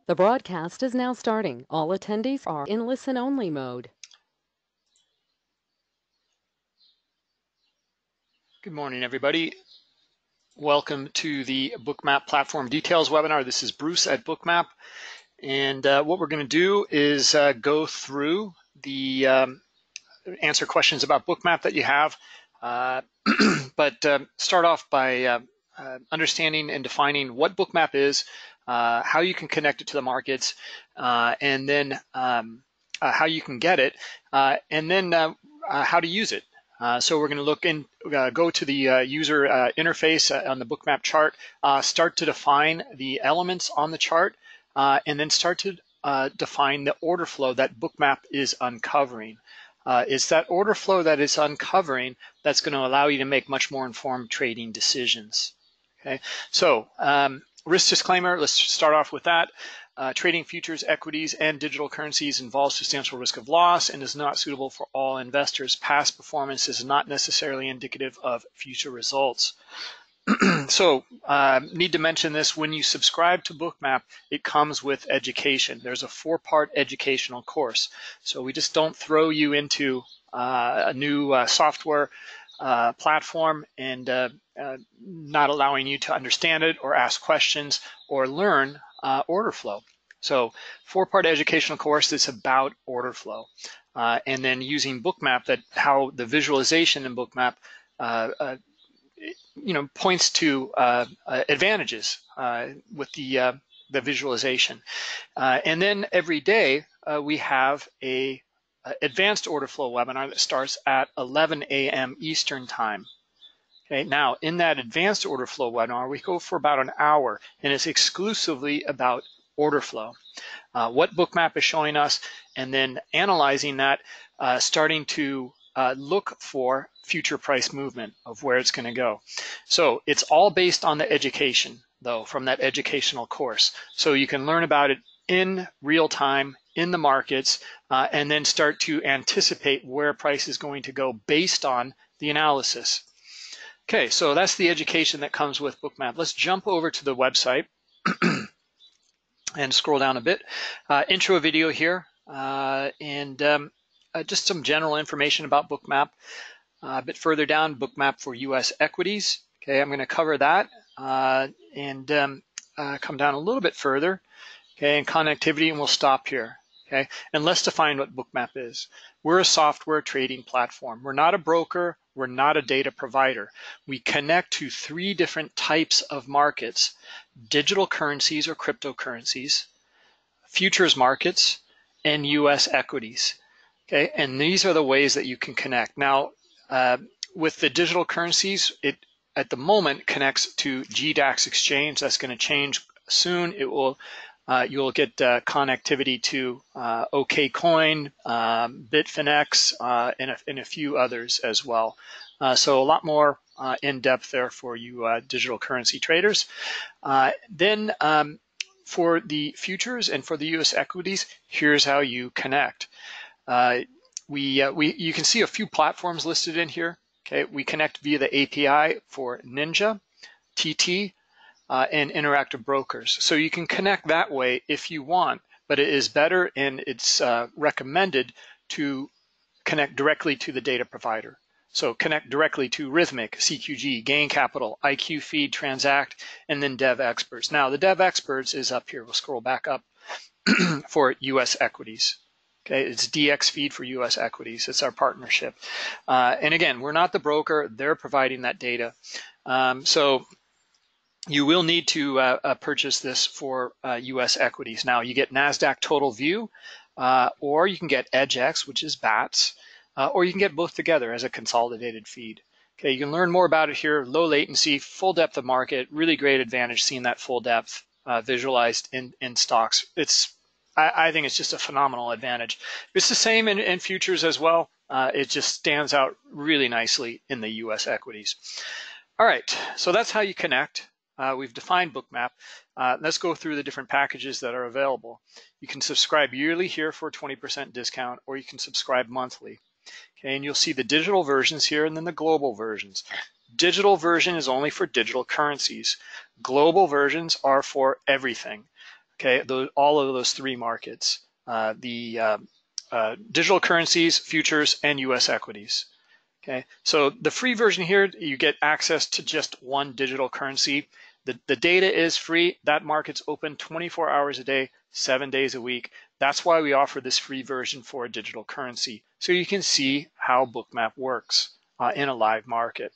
The broadcast is now starting. All attendees are in listen-only mode. Good morning, everybody. Welcome to the Bookmap Platform Details webinar. This is Bruce at Bookmap. And what we're going to do is go through the answer questions about Bookmap that you have, but start off by understanding and defining what Bookmap is, how you can connect it to the markets, and then how you can get it, and then how to use it. So we're going to look in, go to the user interface on the Bookmap chart, start to define the elements on the chart, and then start to define the order flow that Bookmap is uncovering. It's that order flow that it's uncovering that's going to allow you to make much more informed trading decisions. Okay, so risk disclaimer, let's start off with that. Trading futures, equities, and digital currencies involves substantial risk of loss and is not suitable for all investors. Past performance is not necessarily indicative of future results. So need to mention this, when you subscribe to Bookmap, it comes with education. There's a 4-part educational course. So we just don't throw you into a new software platform and not allowing you to understand it or ask questions or learn order flow. So 4-part educational course that's about order flow. And then using Bookmap, that how the visualization in Bookmap points to advantages with the visualization. And then every day we have a advanced order flow webinar that starts at 11 a.m. Eastern time. Okay, now in that advanced order flow webinar, we go for about an hour, and it's exclusively about order flow, what Bookmap is showing us, and then analyzing that, starting to look for future price movement of where it's going to go. So it's all based on the education, though, from that educational course. So you can learn about it in real time in the markets, and then start to anticipate where price is going to go based on the analysis. Okay, so that's the education that comes with Bookmap. Let's jump over to the website and scroll down a bit. Intro video here, and just some general information about Bookmap. A bit further down, Bookmap for U.S. equities. Okay, I'm going to cover that and come down a little bit further. Okay, and connectivity, and we'll stop here. Okay, and let's define what Bookmap is. We're a software trading platform. We're not a broker. We're not a data provider. We connect to 3 different types of markets: digital currencies or cryptocurrencies, futures markets, and U.S. equities. Okay, and these are the ways that you can connect. Now, with the digital currencies, it at the moment connects to GDAX exchange. That's going to change soon. It will. You'll get connectivity to OKCoin, Bitfinex, and a few others as well. So a lot more in depth there for you digital currency traders. Then for the futures and for the U.S. equities, here's how you connect. You can see a few platforms listed in here. Okay, we connect via the API for Ninja, TT, and interactive brokers. So you can connect that way if you want, but it is better and it's recommended to connect directly to the data provider. So connect directly to Rhythmic, CQG, Gain Capital, IQ Feed, Transact, and then Dev Experts. Now the Dev Experts is up here. We'll scroll back up for U.S. equities. Okay, it's DX Feed for U.S. equities. It's our partnership. And again, we're not the broker. They're providing that data. So you will need to purchase this for U.S. equities. Now, you get NASDAQ Total View, or you can get EdgeX, which is BATS, or you can get both together as a consolidated feed. Okay, you can learn more about it here. Low latency, full depth of market, really great advantage seeing that full depth visualized in stocks. I think it's just a phenomenal advantage. It's the same in futures as well. It just stands out really nicely in the U.S. equities. All right, so that's how you connect. We've defined Bookmap. Let's go through the different packages that are available. You can subscribe yearly here for a 20% discount, or you can subscribe monthly. Okay, and you'll see the digital versions here and then the global versions. Digital version is only for digital currencies. Global versions are for everything. Okay, all of those three markets, the digital currencies, futures, and U.S. equities. Okay, so the free version here, you get access to just one digital currency. The data is free. That market's open 24 hours a day, 7 days a week. That's why we offer this free version for a digital currency, so you can see how Bookmap works in a live market.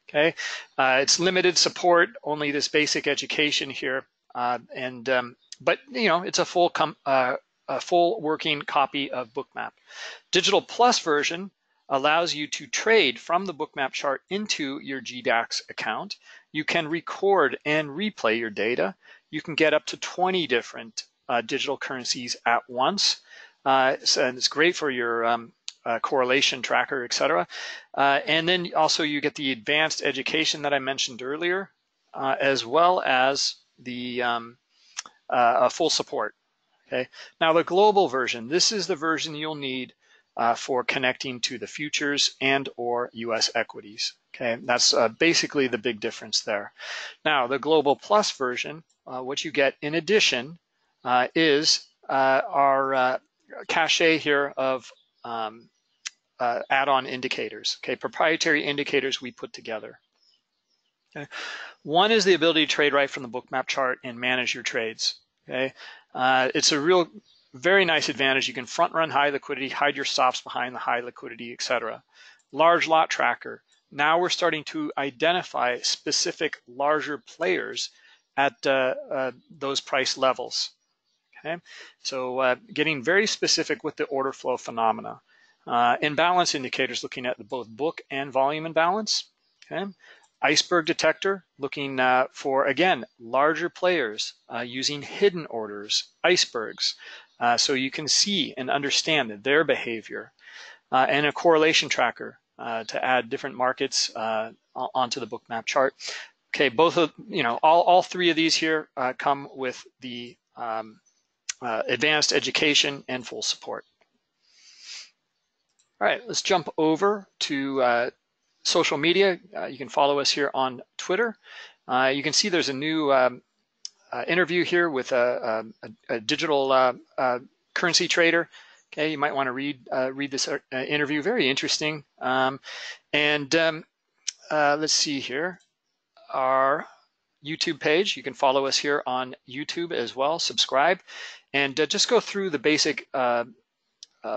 Okay, it's limited support, only this basic education here, but you know, it's a full working copy of Bookmap. Digital Plus version allows you to trade from the Bookmap chart into your GDAX account. You can record and replay your data. You can get up to 20 different digital currencies at once. And it's great for your correlation tracker, etc. And then also you get the advanced education that I mentioned earlier, as well as the full support. Okay. Now the global version, this is the version you'll need for connecting to the futures and or U.S. equities. Okay, that's basically the big difference there. Now the Global Plus version, what you get in addition is our cache here of add-on indicators. Okay, proprietary indicators we put together. Okay, one is the ability to trade right from the Bookmap chart and manage your trades. Okay, it's a very nice advantage. You can front run high liquidity, hide your stops behind the high liquidity, etc. Large lot tracker. Now we're starting to identify specific larger players at those price levels. Okay, so getting very specific with the order flow phenomena. Imbalance indicators, looking at both book and volume imbalance. Okay, iceberg detector, looking for, again, larger players using hidden orders, icebergs. So you can see and understand their behavior, and a correlation tracker to add different markets onto the Bookmap chart. Okay, both of all three of these here come with the advanced education and full support. All right, let's jump over to social media. You can follow us here on Twitter. You can see there's a new interview here with a digital currency trader. Okay, you might want to read this interview. Very interesting. Let's see here. Our YouTube page. You can follow us here on YouTube as well. Subscribe, and just go through the basic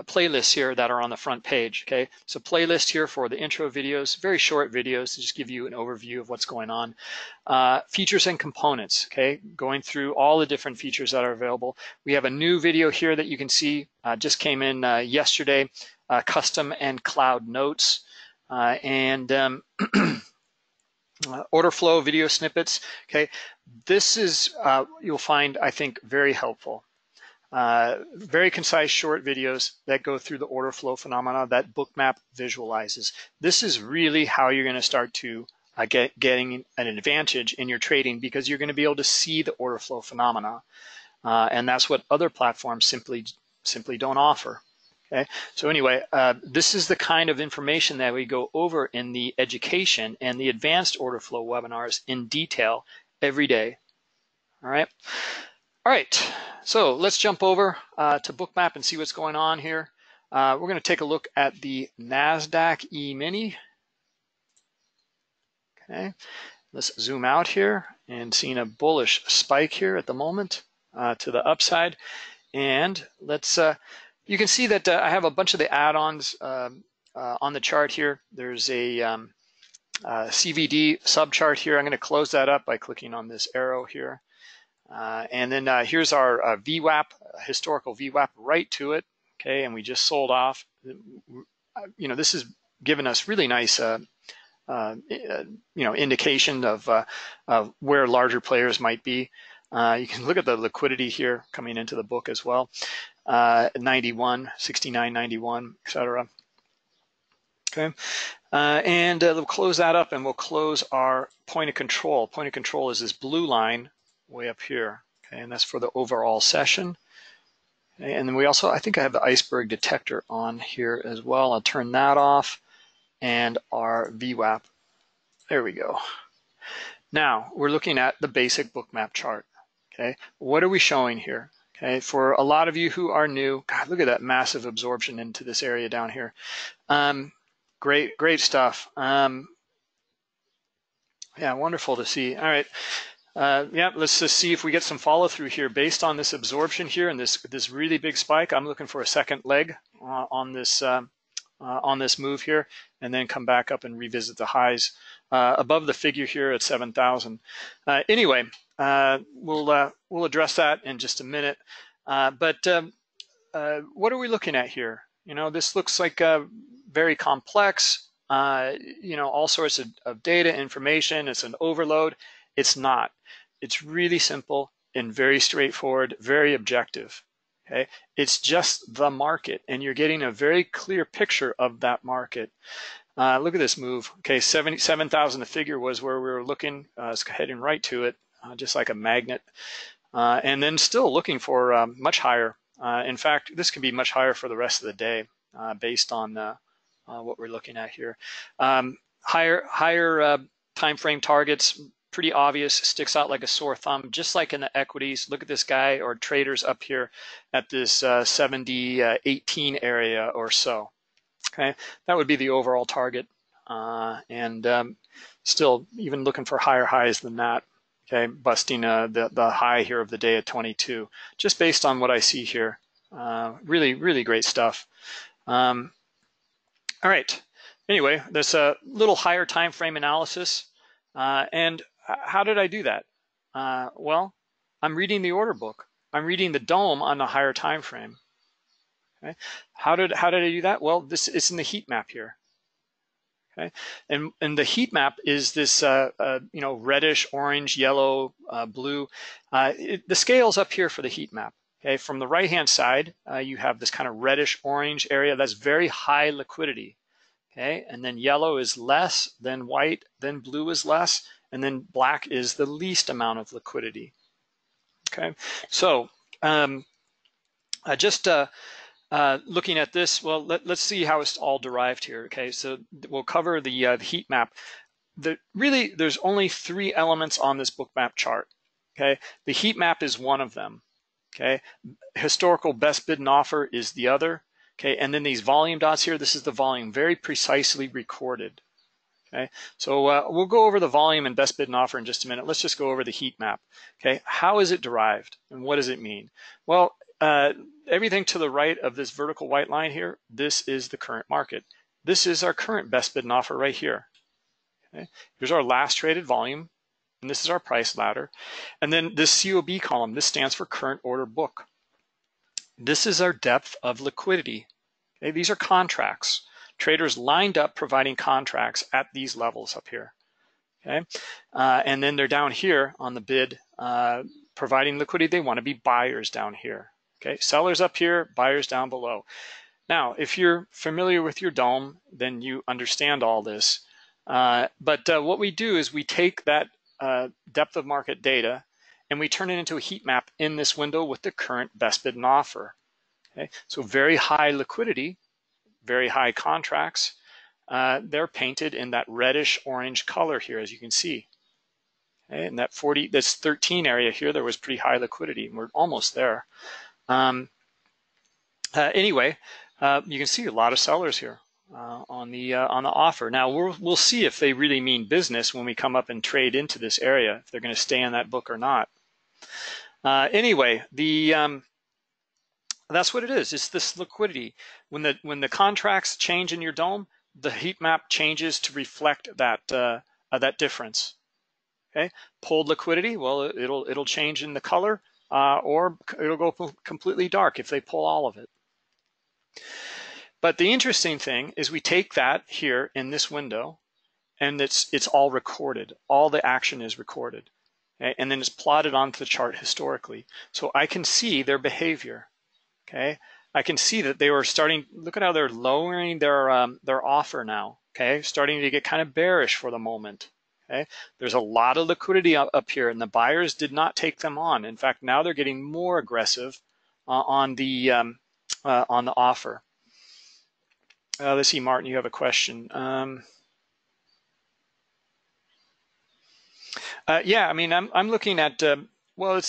playlists here that are on the front page. Okay, so playlist here for the intro videos, very short videos to just give you an overview of what's going on. Features and components. Okay, going through all the different features that are available. We have a new video here that you can see just came in yesterday. Custom and cloud notes order flow video snippets. Okay, this is you'll find, I think, very helpful. Very concise short videos that go through the order flow phenomena that Bookmap visualizes. This is really how you're going to start to getting an advantage in your trading, because you're going to be able to see the order flow phenomena, and that's what other platforms simply don't offer. Okay, so anyway, this is the kind of information that we go over in the education and the advanced order flow webinars in detail every day. All right. All right, so let's jump over to Bookmap and see what's going on here. We're going to take a look at the NASDAQ E-mini. Okay, let's zoom out here and seeing a bullish spike here at the moment to the upside. And let's, you can see that I have a bunch of the add-ons on the chart here. There's a CVD subchart here. I'm going to close that up by clicking on this arrow here. And then here's our VWAP, historical VWAP, right to it. Okay, and we just sold off. This has given us really nice, indication of where larger players might be. You can look at the liquidity here coming into the book as well. 91, 69, 91, etc. Okay, and we'll close that up, and we'll close our point of control. Point of control is this blue line way up here, okay, and that's for the overall session. Okay, and then we also, I think I have the iceberg detector on here as well. I'll turn that off, and our VWAP. There we go. Now we're looking at the basic Bookmap chart. Okay, what are we showing here? Okay, for a lot of you who are new, God, look at that massive absorption into this area down here. Great stuff. Yeah, wonderful to see. All right. Yeah, let's just see if we get some follow through here based on this absorption here and this really big spike. I'm looking for a second leg on this move here, and then come back up and revisit the highs above the figure here at 7,000. Anyway, we'll address that in just a minute. But what are we looking at here? You know, this looks like very complex. You know, all sorts of data, information. It's an overload. It's not. It's really simple and very straightforward, very objective. Okay, it's just the market, and you're getting a very clear picture of that market. Look at this move. Okay, 77,000. The figure was where we were looking. It's heading right to it, just like a magnet, and then still looking for much higher. In fact, this could be much higher for the rest of the day, based on what we're looking at here. Higher time frame targets. Pretty obvious, sticks out like a sore thumb, just like in the equities. Look at this guy or traders up here at this 70.18 area or so. Okay, that would be the overall target, and still even looking for higher highs than that. Okay, busting the high here of the day at 22, just based on what I see here. Really great stuff. All right. Anyway, there's a little higher time frame analysis, and how did I do that? Well, I'm reading the order book. I'm reading the DOM on the higher time frame. Okay. How did I do that? Well, it's in the heat map here. Okay, and the heat map is this you know, reddish, orange, yellow, blue. The scale's up here for the heat map. Okay, from the right-hand side, you have this kind of reddish orange area that's very high liquidity. Okay, and then yellow is less, then white, then blue is less, and then black is the least amount of liquidity. Okay, so just looking at this, well, let's see how it's all derived here. Okay, so we'll cover the heat map. Really, there's only 3 elements on this Bookmap chart. Okay, the heat map is one of them. Okay, historical best bid and offer is the other. Okay, and then these volume dots here, this is the volume, very precisely recorded. Okay, so we'll go over the volume and best bid and offer in just a minute. Let's just go over the heat map. Okay, how is it derived and what does it mean? Well, everything to the right of this vertical white line here, this is the current market. This is our current best bid and offer right here. Okay, here's our last traded volume, and this is our price ladder. And then this COB column, this stands for current order book. This is our depth of liquidity. Okay, these are contracts. Traders lined up providing contracts at these levels up here. Okay, and then they're down here on the bid, providing liquidity. They want to be buyers down here. Okay, sellers up here, buyers down below. Now, if you're familiar with your DOM, then you understand all this. But what we do is we take that depth of market data and we turn it into a heat map in this window with the current best bid and offer. Okay, so very high liquidity, very high contracts. They're painted in that reddish orange color here, as you can see. Okay, and this 13 area here, there was pretty high liquidity. We're almost there. Anyway, you can see a lot of sellers here on the offer. Now we'll see if they really mean business when we come up and trade into this area, if they're going to stay in that book or not. Anyway, that's what it is. It's this liquidity. When the contracts change in your DOM, the heat map changes to reflect that that difference. Okay, pulled liquidity. Well, it'll change in the color, or it'll go completely dark if they pull all of it. But the interesting thing is we take that here in this window, and it's all recorded. All the action is recorded, okay? And then it's plotted onto the chart historically, so I can see their behavior. Okay, I can see that they were starting. Look at how they're lowering their offer now. Okay, starting to get kind of bearish for the moment. Okay, there's a lot of liquidity up here, and the buyers did not take them on. In fact, now they're getting more aggressive on the offer. Let's see, Martin, you have a question. Yeah, I mean, I'm looking at Well,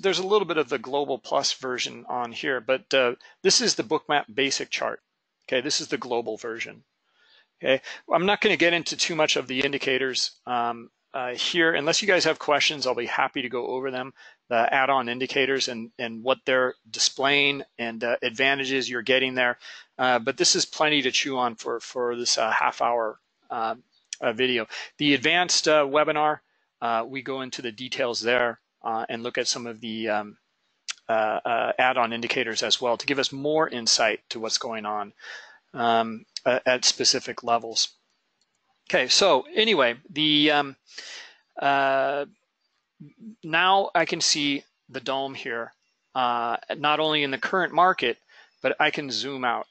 there's a little bit of the Global Plus version on here, but this is the Bookmap basic chart. Okay, this is the global version. Okay, I'm not going to get into too much of the indicators here. Unless you guys have questions, I'll be happy to go over them, the add-on indicators and what they're displaying and advantages you're getting there. But this is plenty to chew on for this half-hour video. The advanced webinar, we go into the details there and look at some of the add-on indicators as well to give us more insight to what's going on at specific levels. Okay, so anyway, now I can see the dome here, not only in the current market, but I can zoom out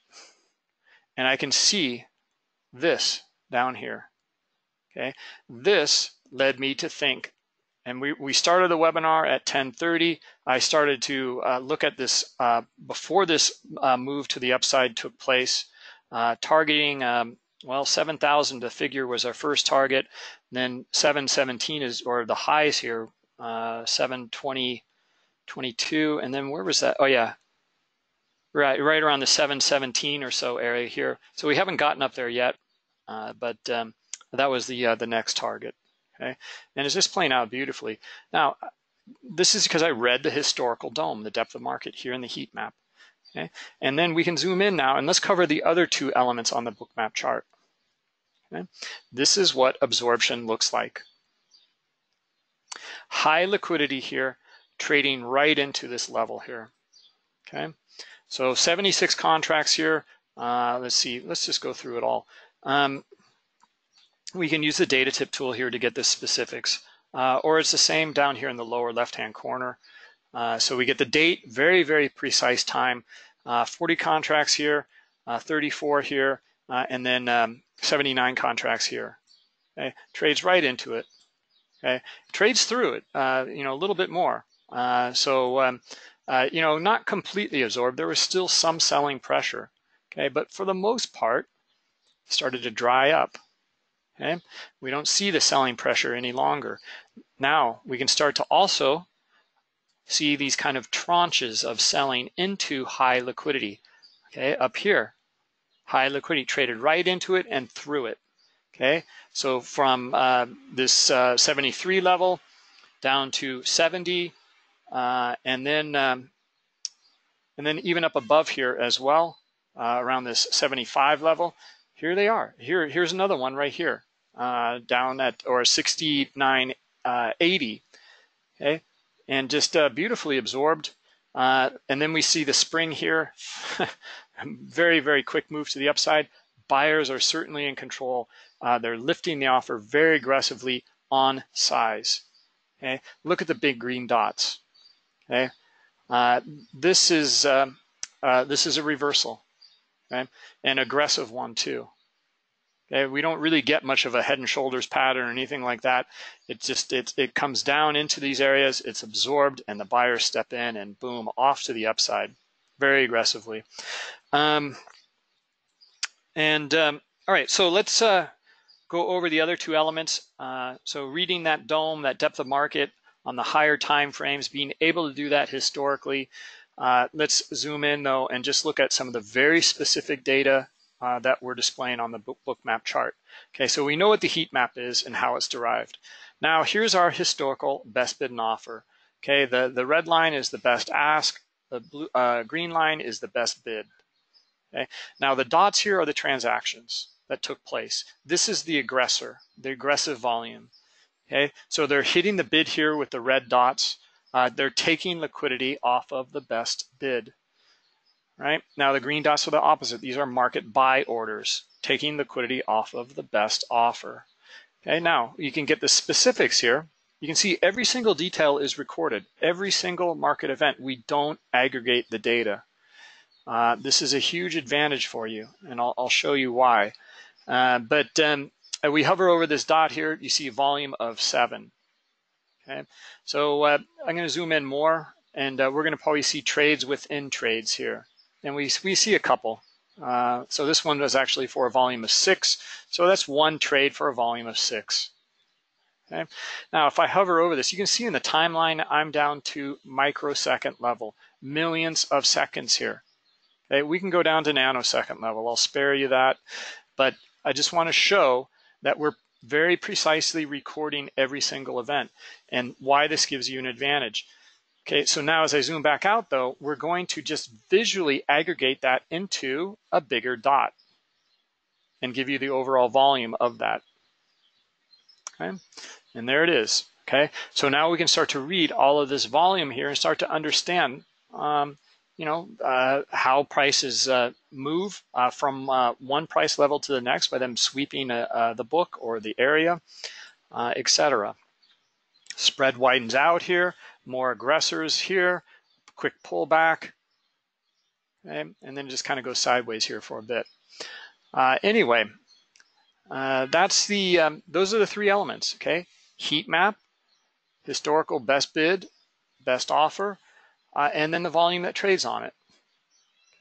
and I can see this down here. Okay, this led me to think, and we started the webinar at 10:30. I started to look at this before this move to the upside took place, targeting, well, 7,000 the figure was our first target, and then 717 is, or the highs here, 720.22, and then where was that? Oh yeah, right around the 717 or so area here. So we haven't gotten up there yet, but that was the next target. Okay, and it's just playing out beautifully. Now, this is because I read the historical dome, the depth of market here in the heat map. Okay, and then we can zoom in now and let's cover the other two elements on the Bookmap chart. Okay, this is what absorption looks like. High liquidity here, trading right into this level here. Okay, so 76 contracts here. Let's see, let's just go through it all. We can use the data tip tool here to get the specifics, or it's the same down here in the lower left-hand corner. So we get the date, very, very precise time, 40 contracts here, 34 here, and then 79 contracts here. Okay, trades right into it. Okay, trades through it, you know, a little bit more. You know, not completely absorbed. There was still some selling pressure. Okay, but for the most part, started to dry up. Okay, we don't see the selling pressure any longer. Now we can start to also see these kind of tranches of selling into high liquidity. Okay, up here, high liquidity traded right into it and through it. Okay, so from this 73 level down to 70, and then even up above here as well, around this 75 level. Here they are. Here's another one right here, down at, or 69.80. Okay, and just beautifully absorbed. And then we see the spring here. Very, very quick move to the upside. Buyers are certainly in control. They're lifting the offer very aggressively on size. Okay, look at the big green dots. Okay, this is a reversal. Okay, an aggressive one too. Okay, we don't really get much of a head and shoulders pattern or anything like that. It comes down into these areas, it's absorbed, and the buyers step in and boom, off to the upside very aggressively. All right, so let's go over the other two elements. So reading that dome, that depth of market on the higher time frames, being able to do that historically. Let's zoom in though and just look at some of the very specific data that we're displaying on the Bookmap chart. Okay, so we know what the heat map is and how it's derived. Now here's our historical best bid and offer. Okay, the red line is the best ask, the blue, green line is the best bid. Okay, now the dots here are the transactions that took place. This is the aggressor, the aggressive volume. Okay, so they're hitting the bid here with the red dots. They're taking liquidity off of the best bid. Right, now the green dots are the opposite. These are market buy orders, taking liquidity off of the best offer. Okay, now you can get the specifics here. You can see every single detail is recorded. Every single market event, we don't aggregate the data. This is a huge advantage for you, and I'll show you why. We hover over this dot here, you see a volume of 7. Okay, so I'm going to zoom in more, and we're going to probably see trades within trades here. And we see a couple. So this one was actually for a volume of 6. So that's one trade for a volume of 6. Okay. Now, if I hover over this, you can see in the timeline, I'm down to microsecond level, millions of seconds here. Okay. We can go down to nanosecond level. I'll spare you that, but I just want to show that we're very precisely recording every single event and why this gives you an advantage. Okay, so now as I zoom back out though, we're going to just visually aggregate that into a bigger dot and give you the overall volume of that. Okay, and there it is. Okay, so now we can start to read all of this volume here and start to understand how prices move from one price level to the next by them sweeping the book or the area, etc. Spread widens out here, more aggressors here, quick pullback, okay? And then it just kind of goes sideways here for a bit. Anyway, that's those are the three elements, okay? Heat map, historical best bid, best offer, and then the volume that trades on it.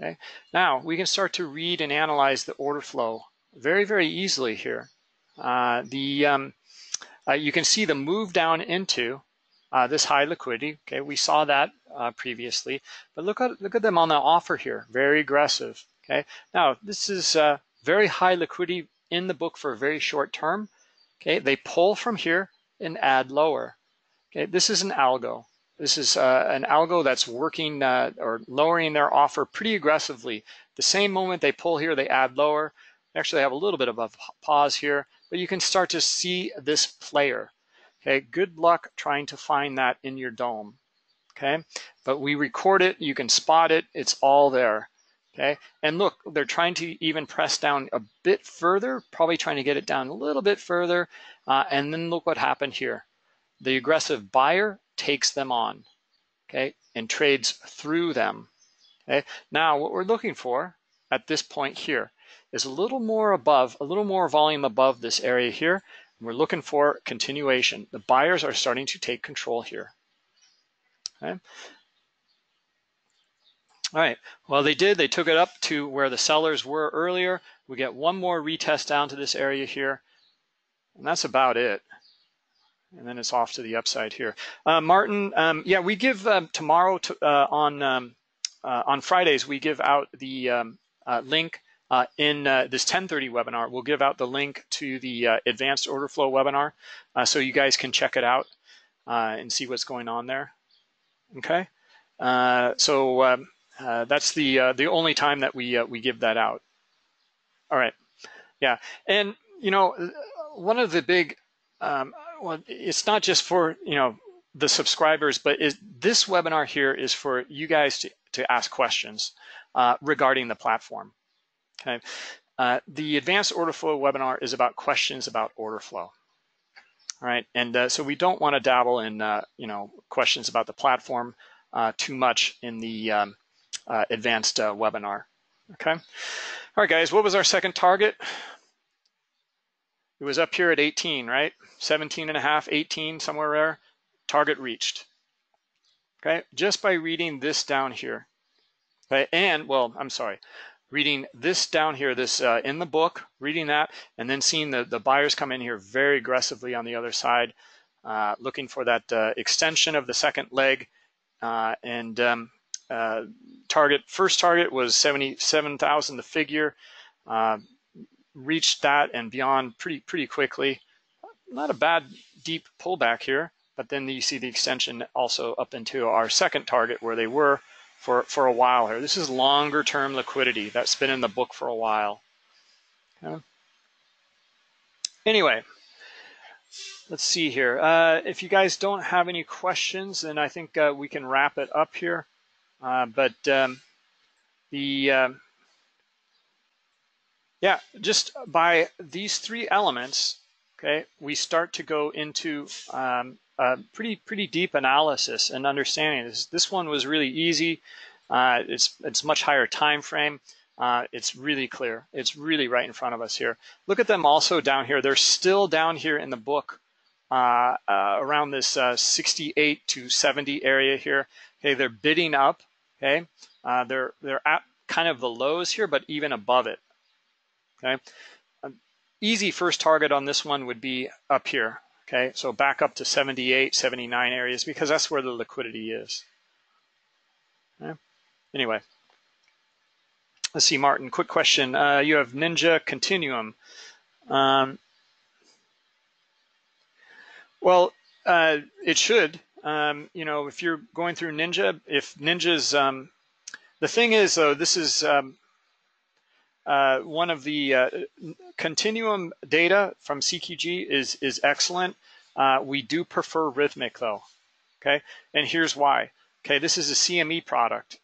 Okay. Now we can start to read and analyze the order flow very, very easily here. You can see the move down into this high liquidity. Okay, we saw that previously, but look at them on the offer here, very aggressive. Okay, now this is very high liquidity in the book for a very short term. Okay, they pull from here and add lower. Okay, this is an algo. This is an algo that's working or lowering their offer pretty aggressively. The same moment they pull here, they add lower. They actually have a little bit of a pause here, but you can start to see this player. Okay, good luck trying to find that in your dome. Okay, but we record it, you can spot it, it's all there. Okay, and look, they're trying to even press down a bit further, probably trying to get it down a little bit further, and then look what happened here. The aggressive buyer takes them on, okay, and trades through them. Okay, now what we're looking for at this point here is a little more volume above this area here. And we're looking for continuation. The buyers are starting to take control here. Okay. All right, well, they took it up to where the sellers were earlier. We get one more retest down to this area here, and that's about it. And then it's off to the upside here. Martin, yeah, we give tomorrow on Fridays, we give out the link in this 10:30 webinar. We'll give out the link to the advanced order flow webinar so you guys can check it out and see what's going on there. Okay, so that's the only time that we give that out. All right, yeah, and one of the big well, it's not just for the subscribers, but this webinar here is for you guys to ask questions regarding the platform. Okay, the advanced order flow webinar is about questions about order flow. All right, and so we don't want to dabble in questions about the platform too much in the advanced webinar. Okay, all right, guys, what was our second target? It was up here at 18, right? 17 and a half, 18, somewhere there. Target reached. Okay, just by reading this down here. Okay, and well, I'm sorry, reading this down here, this in the book, reading that, and then seeing the buyers come in here very aggressively on the other side, looking for that extension of the second leg, first target was 77,000, the figure. Reached that and beyond pretty quickly. Not a bad deep pullback here, but then you see the extension also up into our second target where they were for a while here. This is longer term liquidity that's been in the book for a while. Okay. Anyway, let's see here. If you guys don't have any questions, then I think we can wrap it up here. Yeah, just by these three elements, okay, we start to go into pretty deep analysis and understanding. This one was really easy. It's much higher time frame. It's really clear. It's really right in front of us here. Look at them also down here. They're still down here in the book around this 68 to 70 area here. Okay, they're bidding up. Okay, they're at kind of the lows here, but even above it. Okay, easy first target on this one would be up here. Okay, so back up to 78, 79 areas because that's where the liquidity is. Okay? Anyway, let's see, Martin, quick question. You have Ninja Continuum. Well, it should. You know, if you're going through Ninja, if Ninja's, the thing is though, this is one of the continuum data from CQG is excellent. We do prefer Rhythmic though. Okay, and here's why. Okay, this is a CME product.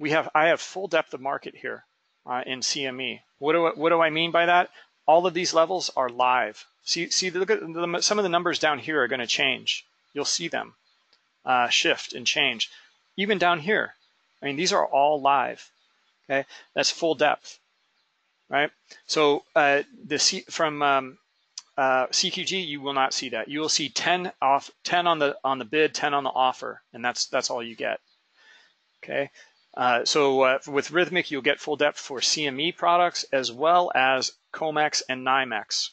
I have full depth of market here in CME. What do I mean by that? All of these levels are live. See, look at some of the numbers down here are going to change. You'll see them shift and change. Even down here, I mean, these are all live. Okay, that's full depth, right? So from CQG, you will not see that. You will see 10 on the bid, 10 on the offer, and that's all you get. Okay. With Rhythmic, you'll get full depth for CME products as well as COMEX and NYMEX.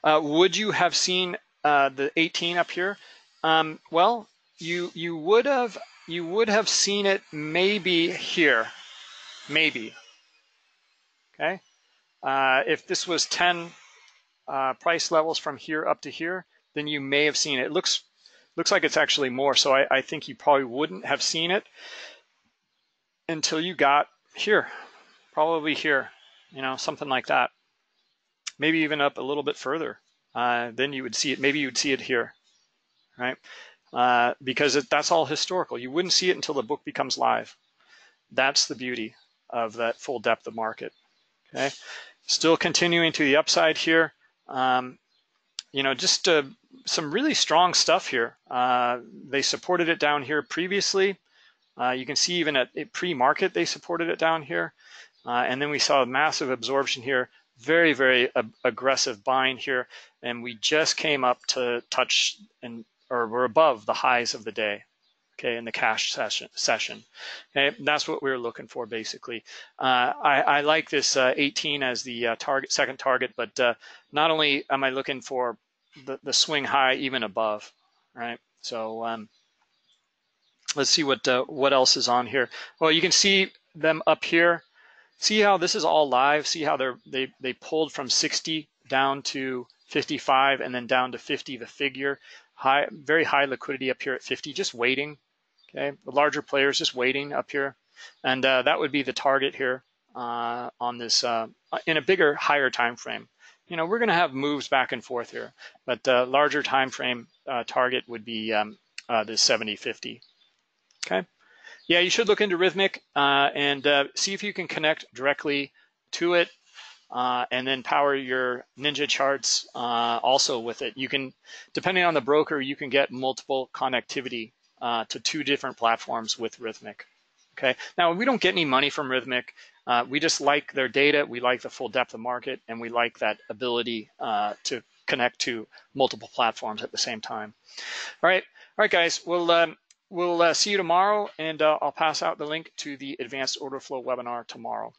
Would you have seen the 18 up here? Well, you would have seen it maybe here, maybe. Okay. If this was 10 price levels from here up to here, then you may have seen it. It looks like it's actually more, so I think you probably wouldn't have seen it until you got here, probably here, you know, something like that. Maybe even up a little bit further. Then you would see it. Maybe you would see it here, right? Because that's all historical. You wouldn't see it until the book becomes live. That's the beauty of that full depth of market. Okay, still continuing to the upside here. You know, just some really strong stuff here. They supported it down here previously. You can see even at pre-market they supported it down here. And then we saw a massive absorption here, very, very aggressive buying here. And we just came up to touch or we're above the highs of the day, okay, in the cash session. Okay, that's what we were looking for basically. I like this 18 as the second target, but not only am I looking for the swing high even above, right? So let's see what else is on here. Well, you can see them up here. See how this is all live. See how they pulled from 60 down to 55 and then down to 50. The figure very high liquidity up here at 50, just waiting. Okay, the larger players just waiting up here, and that would be the target here on this in a bigger, higher time frame. You know, we're going to have moves back and forth here, but larger time frame target would be the 70-50. Okay, yeah, you should look into Rhythmic and see if you can connect directly to it, and then power your Ninja charts also with it. You can, depending on the broker, you can get multiple connectivity to 2 different platforms with Rhythmic. Okay, now we don't get any money from Rhythmic. We just like their data. We like the full depth of market, and we like that ability to connect to multiple platforms at the same time. All right, guys. We'll see you tomorrow, and I'll pass out the link to the advanced order flow webinar tomorrow.